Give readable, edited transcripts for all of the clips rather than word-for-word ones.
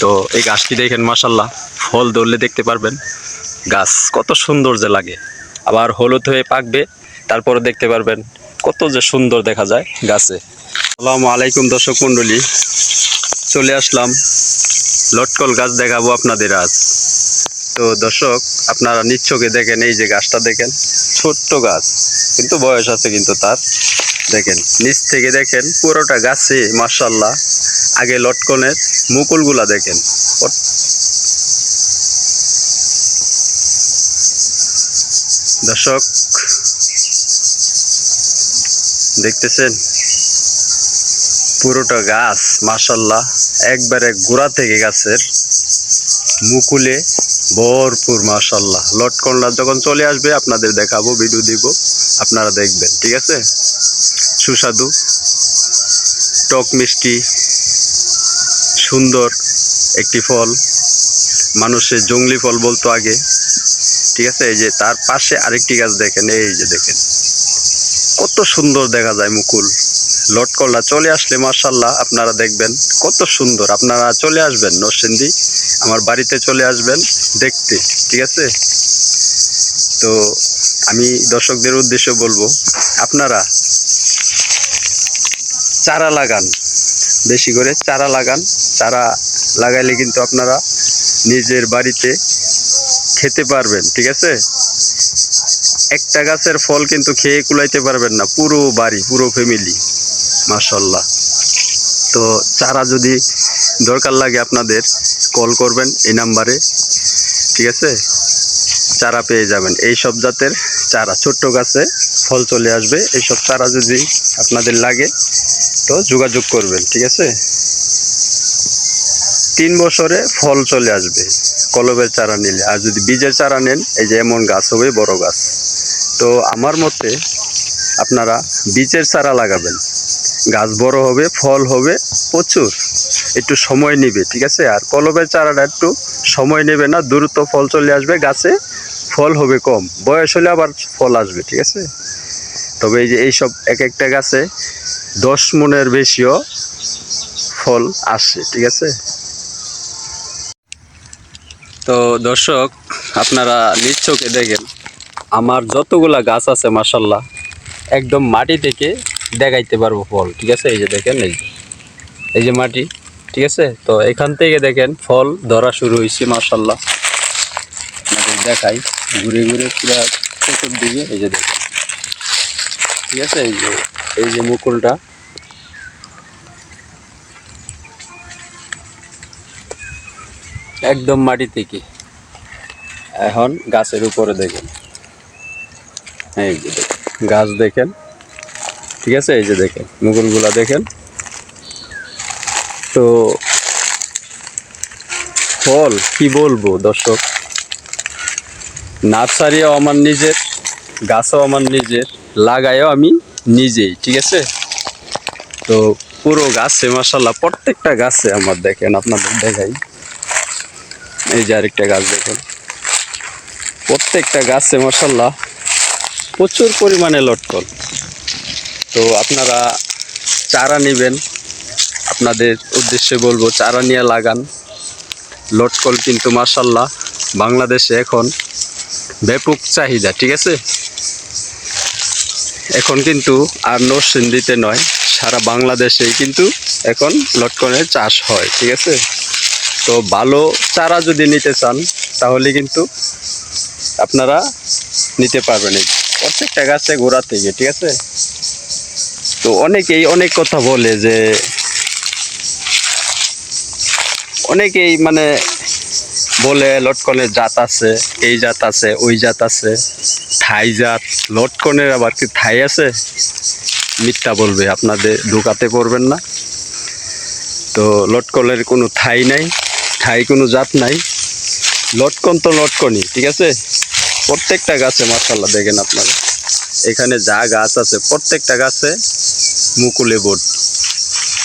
তো এই গাছটি দেখেন মাশাল্লাহ, ফল ধরলে দেখতে পারবেন গাছ কত সুন্দর যে লাগে। আবার হলুদ হয়ে পাকবে, তারপরে দেখতে পারবেন কত যে সুন্দর দেখা যায় গাছে। আসসালামু আলাইকুম দর্শক মণ্ডলী, চলে আসলাম লটকল গাছ দেখাবো আপনাদের আজ। তো দর্শক, আপনারা নিজ চোখে দেখেন, এই যে গাছটা দেখেন, ছোট্ট গাছ কিন্তু বয়স আছে কিন্তু তার। দেখেন নিচ থেকে দেখেন পুরোটা গাছে মাশাল্লাহ। আগে লটকনের মুকুলগুলা দেখেন, দর্শক দেখতেছেন পুরোটা গাছ মাশাল্লাহ, একবারে গোড়া থেকে গাছের মুকুলে ভরপুর মাশাল্লাহ। লটকনটা যখন চলে আসবে আপনাদের দেখাবো, ভিডিও দিব, আপনারা দেখবেন, ঠিক আছে। সুস্বাদু, টক মিষ্টি, সুন্দর একটি ফল, মানুষের জংলি ফল বলতো আগে, ঠিক আছে। এই যে তার পাশে আরেকটি গাছ দেখেন, এই যে দেখেন কত সুন্দর দেখা যায় মুকুল। লটকলটা চলে আসলে মাশাল্লাহ আপনারা দেখবেন কত সুন্দর। আপনারা চলে আসবেন নরসিংদী, আমার বাড়িতে চলে আসবেন দেখতে, ঠিক আছে। তো আমি দর্শকদের উদ্দেশ্যে বলবো, আপনারা চারা লাগান, বেশি করে চারা লাগান। চারা লাগাইলে কিন্তু আপনারা নিজের বাড়িতে খেতে পারবেন, ঠিক আছে। একটা গাছের ফল কিন্তু খেয়ে কুলাইতে পারবেন না, পুরো বাড়ি, পুরো ফ্যামিলি মাশাল্লাহ। তো চারা যদি দরকার লাগে আপনাদের কল করবেন এই নাম্বারে, ঠিক আছে। চারা পেয়ে যাবেন, এই সব জাতের চারা, ছোট্ট গাছে ফল চলে আসবে। এইসব চারা যদি আপনাদের লাগে তো যোগাযোগ করবেন, ঠিক আছে। 3 বছরে ফল চলে আসবে কলমের চারা নিলে। আর যদি বীজের চারা নেন, এই যে এমন গাছ হবে, বড় গাছ। তো আমার মতে আপনারা বীজের চারা লাগাবেন, গাছ বড় হবে, ফল হবে প্রচুর, একটু সময় নেবে, ঠিক আছে। আর কলমের চারাটা একটু সময় নেবে না, দ্রুত ফল চলে আসবে গাছে, ফল হবে কম, বয়স হলে আবার ফল আসবে, ঠিক আছে। তবে এই যে এইসব এক একটা গাছে 10 মনের বেশিও ফল আসে, ঠিক আছে। তো দর্শক, আপনারা নিজ চোখে দেখেন আমার যতগুলা গাছ আছে মাশাল্লাহ, একদম মাটি থেকে দেখাইতে পারবো ফল, ঠিক আছে। এই যে দেখেন, এই যে মাটি, ঠিক আছে। তো এখান থেকে দেখেন ফল ধরা শুরু হয়েছে মাশাল্লাহ। আপনাদের দেখাই ঘুরে ঘুরে পুরো চতুর্দিকে, এই যে দেখেন, ঠিক আছে। এই যে মুকুলটা একদম মাটি থেকে, এখন গাছের উপরে দেখেন, এই যে দেখেন গাছ দেখেন, ঠিক আছে। এই যে দেখেন মুকুলগুলা দেখেন। তো ফল কি বলবো দর্শক, নার্সারিও আমার নিজের, গাছও আমার নিজের, লাগাইও আমি নিজেই, ঠিক আছে। তো পুরো গাছে মাশাল্লাহ, প্রত্যেকটা গাছে আমার দেখেন, আপনাদের দেখাই, এই যে আরেকটা গাছ দেখেন, প্রত্যেকটা গাছে মাশাল্লাহ প্রচুর পরিমাণে লটকল। তো আপনারা চারা নেবেন, আপনাদের উদ্দেশ্যে বলবো চারা নিয়ে লাগান। লটকল কিন্তু মাশাল্লাহ বাংলাদেশে এখন ব্যাপক চাহিদা, ঠিক আছে। এখন কিন্তু আর নরসিংদীতে নয়, সারা বাংলাদেশেই কিন্তু এখন লটকনের চাষ হয়, ঠিক আছে। তো ভালো চারা যদি নিতে চান তাহলে কিন্তু আপনারা নিতে পারবেন এই প্রত্যেকটা গাছে গোড়া থেকে, ঠিক আছে। তো অনেকেই অনেক কথা বলে, যে অনেকেই মানে বলে লটকনের জাত আছে, এই জাত আছে, ওই জাত আছে, থাই জাত। লটকনের আবার কি থাই আছে? মিথ্যা বলবে, আপনাদের ধোঁকাতে পড়বেন না। তো লটকনের কোনো থাই নাই, থাই কোনো জাত নাই, লটকন তো লটকনই, ঠিক আছে। প্রত্যেকটা গাছে মাশাল্লাহ দেখেন আপনারা, এখানে যা গাছ আছে প্রত্যেকটা গাছে মুকুলে ভর্তি।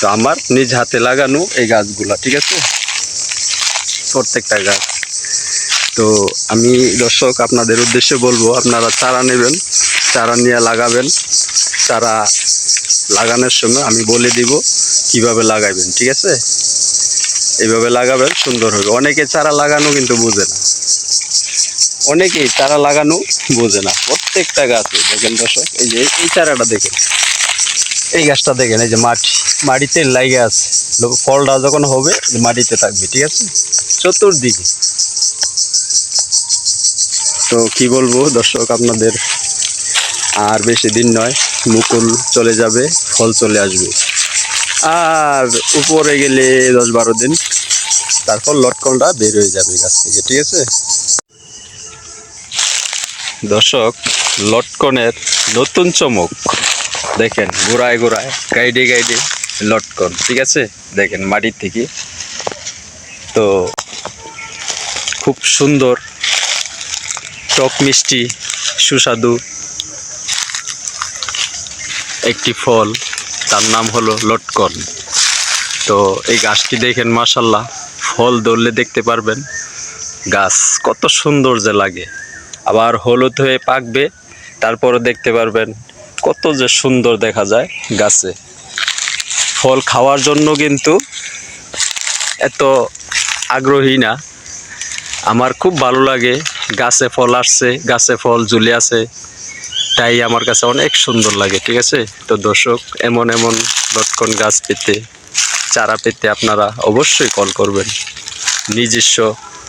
তো আমার নিজ হাতে লাগানো এই গাছগুলা, ঠিক আছে, প্রত্যেকটা গাছ। তো আমি দর্শক আপনাদের উদ্দেশ্যে বলবো, আপনারা চারা নেবেন, চারা নিয়ে লাগাবেন। চারা লাগানোর সময় আমি বলে দিব কিভাবে লাগাবেন, ঠিক আছে। এইভাবে লাগাবেন, সুন্দর হবে। অনেকে চারা লাগানো কিন্তু বোঝে না, অনেকেই চারা লাগানো বোঝে না। প্রত্যেকটা গাছে দেখেন দর্শক, এই যে এই চারাটা দেখেন, এই গাছটা দেখেন, এই যে মাটিতে লাগে আছে, ফলটা যখন হবে মাটিতে থাকবে, ঠিক আছে, চতুর্দিকে। তো কি বলবো দর্শক আপনাদের, আর বেশি দিন নয়, মুকুল চলে যাবে, ফল চলে আসবে, আর উপরে গেলে 10-12 দিন, তারপর লটকনটা বের হয়ে যাবে গাছ থেকে, ঠিক আছে দর্শক। লটকনের নতুন চমক দেখেন, গোড়ায় গোড়ায় গাইডে গাইডে লটকন, ঠিক আছে, দেখেন মাটির থেকে। তো খুব সুন্দর, টক মিষ্টি সুস্বাদু একটি ফল, তার নাম হলো লটকন। তো এই গাছটি দেখেন, মাশাল্লাহ, ফল ধরলে দেখতে পারবেন গাছ কত সুন্দর যে লাগে। আবার হলুদ হয়ে পাকবে, তারপরে দেখতে পারবেন কত যে সুন্দর দেখা যায় গাছে। ফল খাওয়ার জন্য কিন্তু এত আগ্রহী না, আমার খুব ভালো লাগে, গাছে ফল আসছে, গাছে ফল ঝুলে আছে, তাই আমার কাছে অনেক সুন্দর লাগে, ঠিক আছে। তো দর্শক, এমন এমন লটকন গাছ পেতে, চারা পেতে আপনারা অবশ্যই কল করবেন, নিজস্ব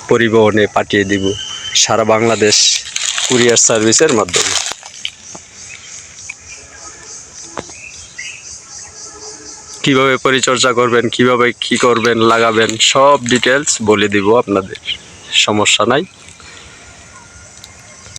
পরিবহনে পাঠিয়ে দিব সারা বাংলাদেশ কুরিয়ার সার্ভিসের মাধ্যমে। কিভাবে পরিচর্যা করবেন, কিভাবে কি করবেন, লাগাবেন, সব ডিটেলস বলে দিব আপনাদের, সমস্যা নাই।